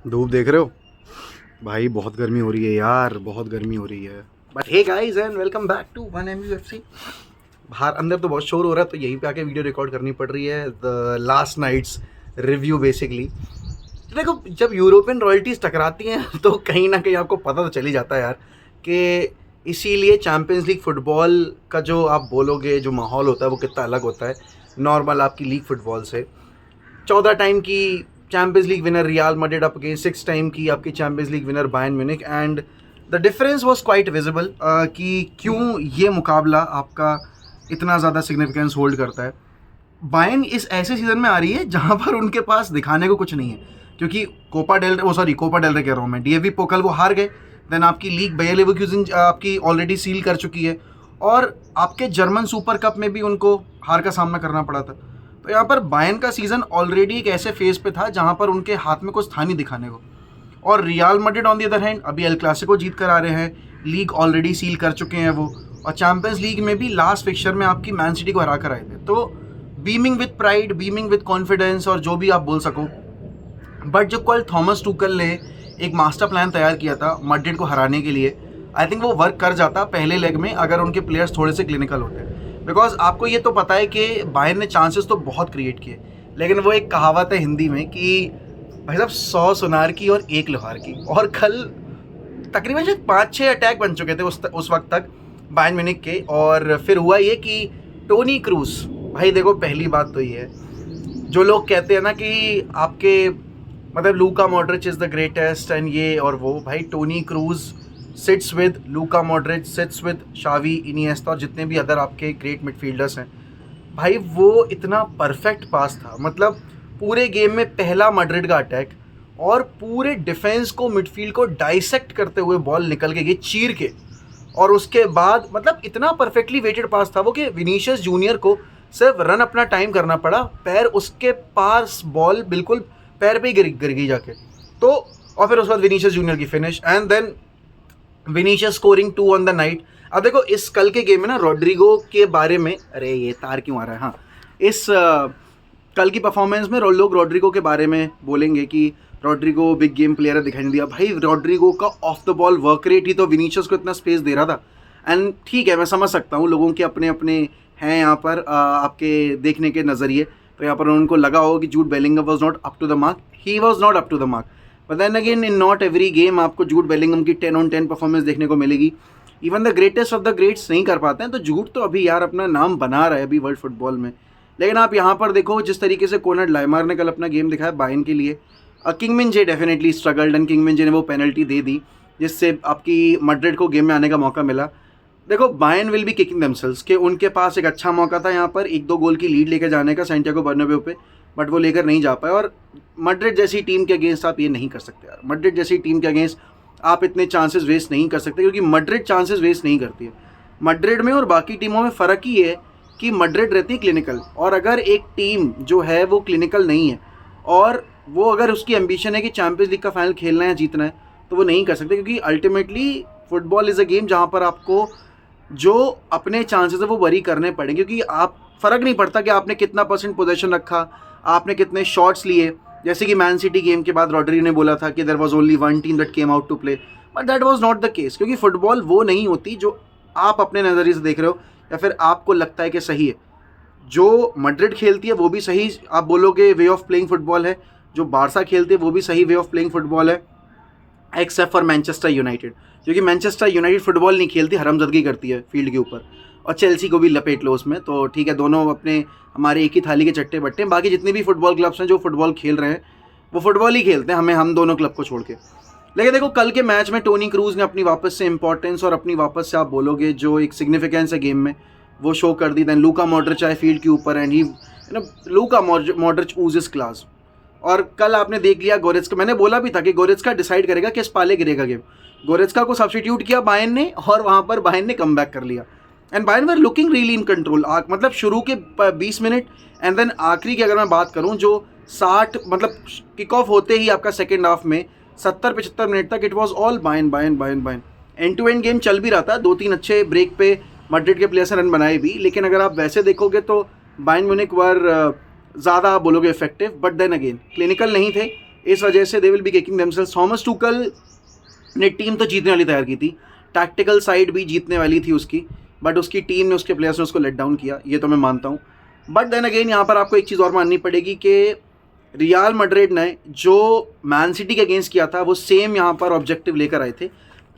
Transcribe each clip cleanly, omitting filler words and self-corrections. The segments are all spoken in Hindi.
धूप देख रहे हो भाई? बहुत गर्मी हो रही है यार, बहुत गर्मी हो रही है। But hey guys and welcome back to 1MUFC। बाहर अंदर तो बहुत शोर हो रहा है, तो यहीं पे आके वीडियो रिकॉर्ड करनी पड़ रही है। The last night's review basically. देखो, जब यूरोपियन रॉयल्टीज़ टकराती हैं तो कहीं ना कहीं आपको पता तो चल ही जाता है यार कि इसीलिए चैम्पियंस लीग फुटबॉल का जो आप बोलोगे जो माहौल होता है वो कितना अलग होता है नॉर्मल आपकी लीग फुटबॉल से। 14 टाइम की champions league winner real Madrid up against 6 time की आपकी champions league winner Bayern Munich, and the difference was quite visible कि क्यों ये मुकाबला आपका इतना ज़्यादा सिग्निफिकेंस होल्ड करता है। बायर्न इस ऐसे सीज़न में आ रही है जहाँ पर उनके पास दिखाने को कुछ नहीं है, क्योंकि कोपा डेल रे कह रहा हूँ मैं, डीएफबी पोकल वो हार गए। देन आपकी लीग बायर लेवरकुसेन आपकी ऑलरेडी सील कर चुकी है, और आपके जर्मन सुपर कप में भी उनको हार का सामना करना पड़ा था। तो यहाँ पर बायर्न का सीज़न ऑलरेडी एक ऐसे फेज पे था जहाँ पर उनके हाथ में कुछ था नहीं दिखाने को। और real Madrid on the other hand अभी एल क्लासिको जीत कर आ रहे हैं, लीग ऑलरेडी सील कर चुके हैं वो, और चैंपियंस लीग में भी लास्ट फिक्चर में आपकी मैन सिटी को हरा कर आए थे। तो beaming with pride, beaming with confidence, और जो भी आप बोल सको। बट जो कल थॉमस टूकल ने एक मास्टर प्लान तैयार किया था मैड्रिड को हराने के लिए, आई थिंक वो वर्क कर जाता पहले लेग में अगर उनके प्लेयर्स थोड़े से क्लिनिकल होते। बिकॉज आपको ये तो पता है कि बायर्न ने चांसेस तो बहुत क्रिएट किए, लेकिन वो एक कहावत है हिंदी में कि भाई साहब 100 सुनार की और 1 लोहार की। और कल तकरीबन शायद 5-6 अटैक बन चुके थे उस वक्त तक बायर्न म्यूनिख के। और फिर हुआ ये कि टोनी क्रूस, भाई देखो पहली बात तो ये है, जो लोग कहते हैं ना कि आपके मतलब Luka Modric is the greatest and ये और वो, भाई Toni Kroos sits with Luka Modric, sits with Xavi, Iniesta और जितने भी अदर आपके ग्रेट मिडफील्डर्स हैं। भाई वो इतना परफेक्ट पास था, मतलब पूरे गेम में पहला मैड्रिड का अटैक, और पूरे डिफेंस को मिडफील्ड को डाइसेक्ट करते हुए बॉल निकल के गई चीर के, और उसके बाद मतलब इतना परफेक्टली वेटेड पास था वो कि विनीशियस जूनियर को सिर्फ रन अपना टाइम करना पड़ा, पैर उसके पास बॉल बिल्कुल पैर पे ही गिर गई जाके। तो और फिर उसके बाद विनीशियस जूनियर की finish, and then Vinicius scoring 2 on the night. अब देखो इस कल के गेम में ना रॉड्रिगो के बारे में, अरे ये तार क्यों आ रहा है, हाँ, इस कल की परफॉर्मेंस में लोग रॉड्रिगो के बारे में बोलेंगे कि रॉड्रिगो बिग गेम प्लेयर दिखाई नहीं दिया। भाई रॉड्रिगो का off the ball work rate ही तो विनीशियस को इतना स्पेस दे रहा था। एंड ठीक है, मैं समझ सकता हूँ लोगों के अपने अपने हैं यहाँ पर आपके देखने के नज़रिए। तो यहाँ पर उनको लगा होगा कि Jude Bellingham was not up to the mark, he was not up to the mark. But then again in not every game आपको जूड बेलिंगम की 10 on 10 परफॉर्मेंस देखने को मिलेगी। Even the greatest of the greats नहीं कर पाते हैं, तो जूड तो अभी यार अपना नाम बना रहा है अभी वर्ल्ड फुटबॉल में। लेकिन आप यहाँ पर देखो जिस तरीके से कोनर लाइमार ने कल अपना गेम दिखाया बायर्न के लिए, किंगमिन जे डेफिनेटली स्ट्रगल्ड, एंड किंगमिन जे ने वो पेनल्टी दे दी जिससे आपकी मैड्रिड को गेम में आने का मौका मिला। देखो Bayern will be kicking themselves कि उनके पास एक अच्छा मौका था यहाँ पर 1-2 गोल की लीड लेकर जाने का सैंटियागो बर्नाब्यू पे, बट वो लेकर नहीं जा पाए। और मैड्रिड जैसी टीम के अगेंस्ट आप ये नहीं कर सकते यार, मैड्रिड जैसी टीम के अगेंस्ट आप इतने चांसेस वेस्ट नहीं कर सकते, क्योंकि मैड्रिड चांसेस वेस्ट नहीं करती है। मैड्रिड में और बाकी टीमों में फ़र्क ही है कि मैड्रिड रहती है क्लिनिकल, और अगर एक टीम जो है वो क्लिनिकल नहीं है और वो अगर उसकी एम्बिशन है कि चैंपियंस लीग का फाइनल खेलना है जीतना है, तो वो नहीं कर सकते, क्योंकि ultimately football is a game जहाँ पर आपको जो अपने चांसेस है वो वरी करने पड़ेंगे। क्योंकि आप फ़र्क नहीं पड़ता कि आपने कितना परसेंट पोजीशन रखा, आपने कितने शॉट्स लिए। जैसे कि मैन सिटी गेम के बाद रॉड्रिगो ने बोला था कि there was only one team that came out to play, but that was not the case, क्योंकि फुटबॉल वो नहीं होती जो आप अपने नज़रिए से देख रहे हो या फिर आपको लगता है कि सही है। जो मैड्रिड खेलती है वो भी सही आप बोलोगे वे ऑफ प्लेइंग फुटबॉल है, जो बारसा खेलती है वो भी सही वे ऑफ प्लेइंग फुटबॉल है, एक्सेप्ट फॉर मैनचेस्टर यूनाइटेड, क्योंकि मैनचेस्टर यूनाइटेड फुटबॉल नहीं खेलती, हरामजादगी करती है फील्ड के ऊपर। और चेल्सी को भी लपेट लो उसमें, तो ठीक है दोनों अपने हमारे एक ही थाली के चट्टे बट्टे हैं। बाकी जितने भी फुटबॉल क्लब्स हैं जो फुटबॉल खेल रहे हैं वो फुटबॉल ही खेलते हैं, हम दोनों क्लब को छोड़ के। लेकिन देखो कल के मैच में टोनी क्रूज ने अपनी वापस से इंपॉर्टेंस और अपनी वापस से आप बोलोगे जो एक सिग्निफिकेंस है गेम में वो शो कर दी। दैन लूका मॉड्रिच आए फील्ड के ऊपर, and he Luka Modric ऊजेस class. और कल आपने देख लिया गोरेत्स्का, मैंने बोला भी था कि गोरेत्स्का डिसाइड करेगा किस पाले गिरेगा गेम। गोरेत्स्का को सब्स्टिट्यूट किया बायर्न ने, और वहाँ पर बायर्न ने कम बैक कर लिया, and Bayern were looking really in control. मतलब शुरू के 20 मिनट एंड देन आखिरी की अगर मैं बात करूँ जो 60 मतलब किक ऑफ होते ही आपका सेकेंड हाफ में 70-75 मिनट तक it was all Bayern Bayern Bayern Bayern. And to end game चल भी रहा था, 2-3 अच्छे ब्रेक पे मैड्रिड के प्लेयर्स ने रन बनाए भी, लेकिन अगर आप वैसे देखोगे तो बायर्न म्यूनिख वर ज़्यादा बोलोगे effective, but then again clinical नहीं थे, इस वजह से they will be kicking themselves. Thomas Tuchel ने टीम तो जीतने वाली तैयार की थी, टैक्टिकल साइड भी जीतने वाली थी उसकी, बट उसकी टीम ने, उसके प्लेयर्स ने उसको लेट डाउन किया, ये तो मैं मानता हूँ। बट देन अगेन यहाँ पर आपको एक चीज़ और माननी पड़ेगी कि रियल मैड्रिड ने जो मैन सिटी के अगेंस्ट किया था वो सेम यहाँ पर ऑब्जेक्टिव लेकर आए थे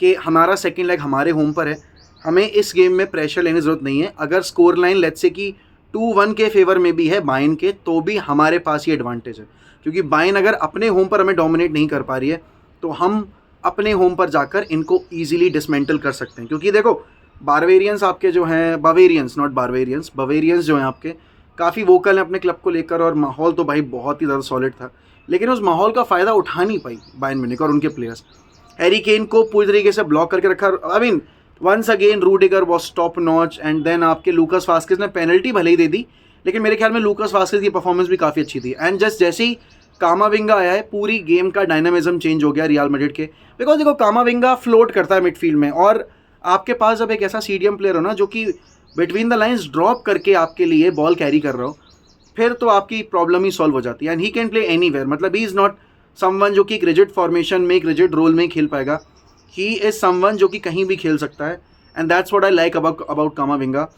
कि हमारा सेकंड लेग हमारे होम पर है, हमें इस गेम में प्रेशर लेने की ज़रूरत नहीं है। अगर स्कोर लाइन लेट्स से कि 2-1 के फेवर में भी है बाइन के, तो भी हमारे पास ये एडवांटेज है, क्योंकि बाइन अगर अपने होम पर हमें डोमिनेट नहीं कर पा रही है तो हम अपने होम पर जाकर इनको ईजिली डिसमेंटल कर सकते हैं। क्योंकि देखो बारवेरियंस आपके जो हैं, बावेरियंस नॉट बारवेरियंस, बावेरियंस जो हैं आपके काफ़ी वोकल हैं अपने क्लब को लेकर, और माहौल तो भाई बहुत ही ज़्यादा सॉलिड था, लेकिन उस माहौल का फ़ायदा उठा नहीं पाई बायर्न म्यूनिख और उनके प्लेयर्स। हैरी केन को पूरी तरीके से ब्लॉक करके रखा। I mean once again Rudiger was top notch, and then आपके लूकास वास्केज ने पेनल्टी भले ही दे दी, लेकिन मेरे ख्याल में लूकास वास्केज की परफॉर्मेंस भी काफ़ी अच्छी थी। एंड जस्ट जैसे ही कामाविंगा आया है, पूरी गेम का डायनामिज्म चेंज हो गया रियल मैड्रिड के, बिकॉज देखो कामाविंगा फ्लोट करता है मिडफील्ड में, और आपके पास जब एक ऐसा सीडीएम प्लेयर हो ना जो कि बिटवीन द लाइन्स ड्रॉप करके आपके लिए बॉल कैरी कर रहा हो, फिर तो आपकी प्रॉब्लम ही सॉल्व हो जाती है। And he can play anywhere, मतलब ही इज़ नॉट समवन जो कि एक रिजिड फॉर्मेशन में, एक रिजिड रोल में ही खेल पाएगा। ही इज़ समवन जो कि कहीं भी खेल सकता है, and that's what I like about Camavinga.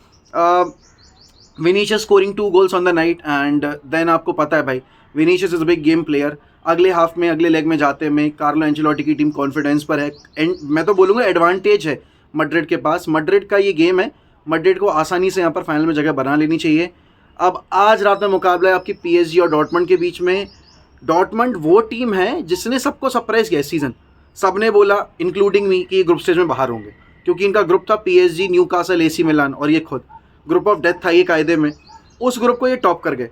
Vinicius scoring 2 goals on the night, and then आपको पता है भाई Vinicius is a big game player. अगले हाफ में, अगले लेग में जाते में कार्लो एंचेलोटी की टीम कॉन्फिडेंस पर है, एंड मैं तो बोलूँगा एडवांटेज है मैड्रिड के पास। मैड्रिड का ये गेम है, मैड्रिड को आसानी से यहाँ पर फाइनल में जगह बना लेनी चाहिए। अब आज रात में मुकाबला है आपकी पीएसजी और डॉर्टमंड के बीच में। डॉर्टमंड वो टीम है जिसने सबको सरप्राइज किया इस सीज़न। सबने बोला इंक्लूडिंग मी कि ये ग्रुप स्टेज में बाहर होंगे, क्योंकि इनका ग्रुप था पीएसजी, न्यूकासल, एसी मिलान और ये खुद। ग्रुप ऑफ डेथ था ये कायदे में, उस ग्रुप को ये टॉप कर गए।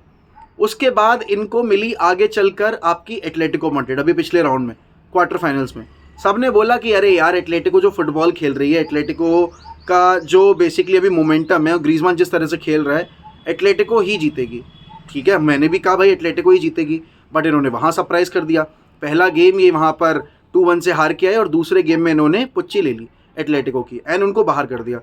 उसके बाद इनको मिली आगे चलकर आपकी एटलेटिको मैड्रिड, अभी पिछले राउंड में क्वार्टर फाइनल्स में। सब ने बोला कि अरे यार एटलेटिको जो फुटबॉल खेल रही है, एटलेटिको का जो बेसिकली अभी मोमेंटम है और ग्रीजमान जिस तरह से खेल रहा है, एटलेटिको ही जीतेगी। ठीक है, मैंने भी कहा भाई एटलेटिको ही जीतेगी, बट इन्होंने वहाँ सरप्राइज़ कर दिया। पहला गेम ये वहाँ पर 2-1 से हार के आए, और दूसरे गेम में इन्होंने पुच्ची ले ली एटलेटिको की, एंड उनको बाहर कर दिया।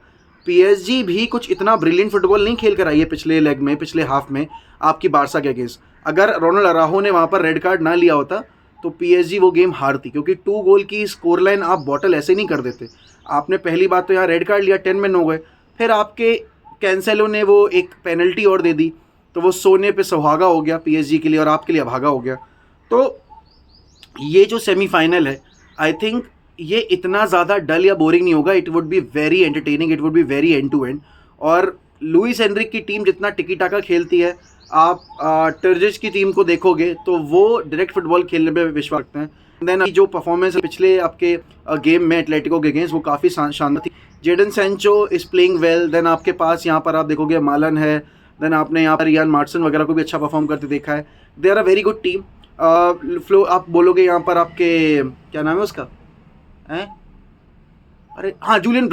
पीएसजी भी कुछ इतना ब्रिलियंट फुटबॉल नहीं खेल कर आई है पिछले लेग में, पिछले हाफ में आपकी बारसा के अगेंस्ट। अगर रोनाल्ड अराहो ने वहाँ पर रेड कार्ड ना लिया होता तो पीएसजी वो गेम हारती, क्योंकि 2 गोल की स्कोर लाइन आप बॉटल ऐसे नहीं कर देते। आपने पहली बात तो यहाँ रेड कार्ड लिया, 10 मैन हो गए, फिर आपके कैंसेलो ने वो एक पेनल्टी और दे दी, तो वो सोने पे सुहागा हो गया पीएसजी के लिए और आपके लिए अभागा हो गया। तो ये जो सेमीफाइनल है, आई थिंक ये इतना ज़्यादा डल या बोरिंग नहीं होगा। It would be very entertaining, it would be very end to end. और लुइस एनरिक की टीम जितना टिकी टाका खेलती है, आप टर्जिश की टीम को देखोगे तो वो डायरेक्ट फुटबॉल खेलने पे विश्वास रखते हैं। देन जो परफॉर्मेंस पिछले आपके गेम में एटलेटिको के अगेंस्ट, वो काफ़ी शानदार थी। Jadon Sancho is playing well. Then आपके पास यहाँ पर आप देखोगे मालन है, देन आपने यहाँ पर रियान मार्टिन वगैरह को भी अच्छा परफॉर्म करते देखा है। They are a very good team. Flow आप बोलोगे यहाँ पर आपके क्या नाम है उसका, हैं, अरे हाँ, जूलियन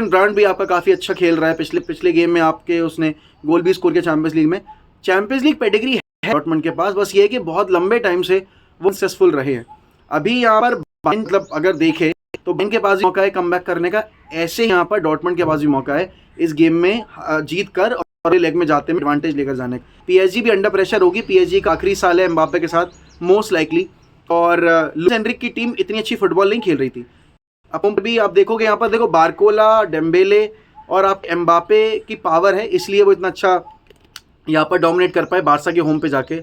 ब्रांड भी आपका काफ़ी अच्छा खेल रहा है। पिछले गेम में आपके उसने गोल भी स्कोर किया चैंपियंस लीग में। चैंपियंस लीग पेडिग्री है डॉर्टमंड के पास, बस ये है कि बहुत लंबे टाइम से वो सक्सेसफुल रहे हैं। अभी यहाँ पर मतलब अगर देखें तो बायर्न के पास भी मौका है कमबैक करने का, ऐसे यहाँ पर डॉर्टमंड के पास भी मौका है इस गेम में जीत कर और लेग में जाते में एडवांटेज लेकर जाने का। पीएसजी भी अंडर प्रेशर होगी, पीएसजी का आखिरी साल है एम्बापे के साथ मोस्ट लाइकली, और लुइस एनरिक की टीम इतनी अच्छी फुटबॉल नहीं खेल रही थी। अब भी आप देखोगे यहाँ पर देखो बारकोला, डेम्बेले और आप एम्बापे की पावर है, इसलिए वो इतना अच्छा यहाँ पर डोमिनेट कर पाए बारसा के होम पे जाके।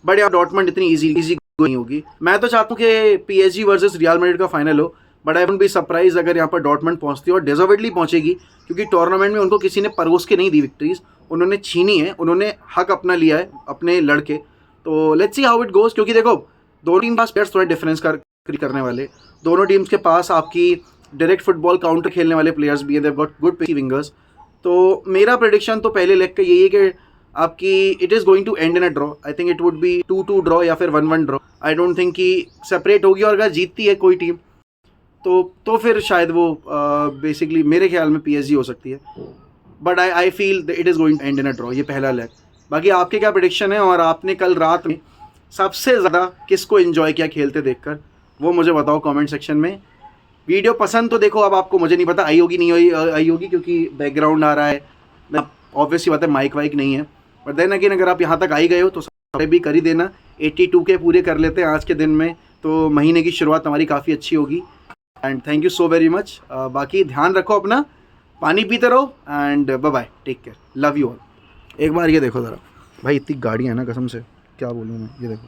बट यहाँ डॉर्टमंड इतनी इजी नहीं होगी। मैं तो चाहता हूँ कि पीएसजी वर्सेस रियल मैड्रिड का फाइनल हो, but I wouldn't be surprise अगर यहाँ पर डॉर्टमंड पहुँचती है, और डिजर्वेडली पहुँचेगी, क्योंकि टूर्नामेंट में उनको किसी ने परोस के नहीं दी विक्ट्रीज, उन्होंने छीनी है, उन्होंने हक अपना लिया है अपने लड़के। तो let's see how it goes, क्योंकि देखो दोनों टीम पास प्लेयर्स थोड़े डिफरेंस करने वाले, दोनों टीम्स के पास आपकी डायरेक्ट फुटबॉल काउंटर खेलने वाले प्लेयर्स भी हैं, they have got good pacy wingers. तो मेरा प्रेडिक्शन तो पहले लेग का यही है कि आपकी it is going to end in a draw. I think it would be 2-2 draw या फिर 1-1 ड्रॉ। आई डोंट थिंक कि सेपरेट होगी, और अगर जीतती है कोई टीम तो फिर शायद वो बेसिकली मेरे ख्याल में पीएसजी हो सकती है, but I feel it is going to end in a draw, ये पहला लेग। बाकी आपके क्या प्रेडिक्शन है, और आपने कल रात में सबसे ज़्यादा किसको एंजॉय किया खेलते देखकर, वो मुझे बताओ कमेंट सेक्शन में। वीडियो पसंद तो देखो, अब आपको मुझे नहीं पता आई होगी नहीं आई होगी, क्योंकि बैकग्राउंड आ रहा है, ऑब्वियसली बात है माइक वाइक नहीं है, बट देन अगेन अगर आप यहाँ तक आई गए हो तो सब्सक्राइब भी कर ही देना। 82 के पूरे कर लेते हैं आज के दिन में, तो महीने की शुरुआत हमारी काफ़ी अच्छी होगी। And thank you so very much. बाकी ध्यान रखो अपना, पानी पीते रहो and bye bye, take care, love you all. एक बार ये देखो ज़रा भाई, इतनी गाड़ियाँ हैं ना कसम से, क्या बोलूँ मैं, ये देखो।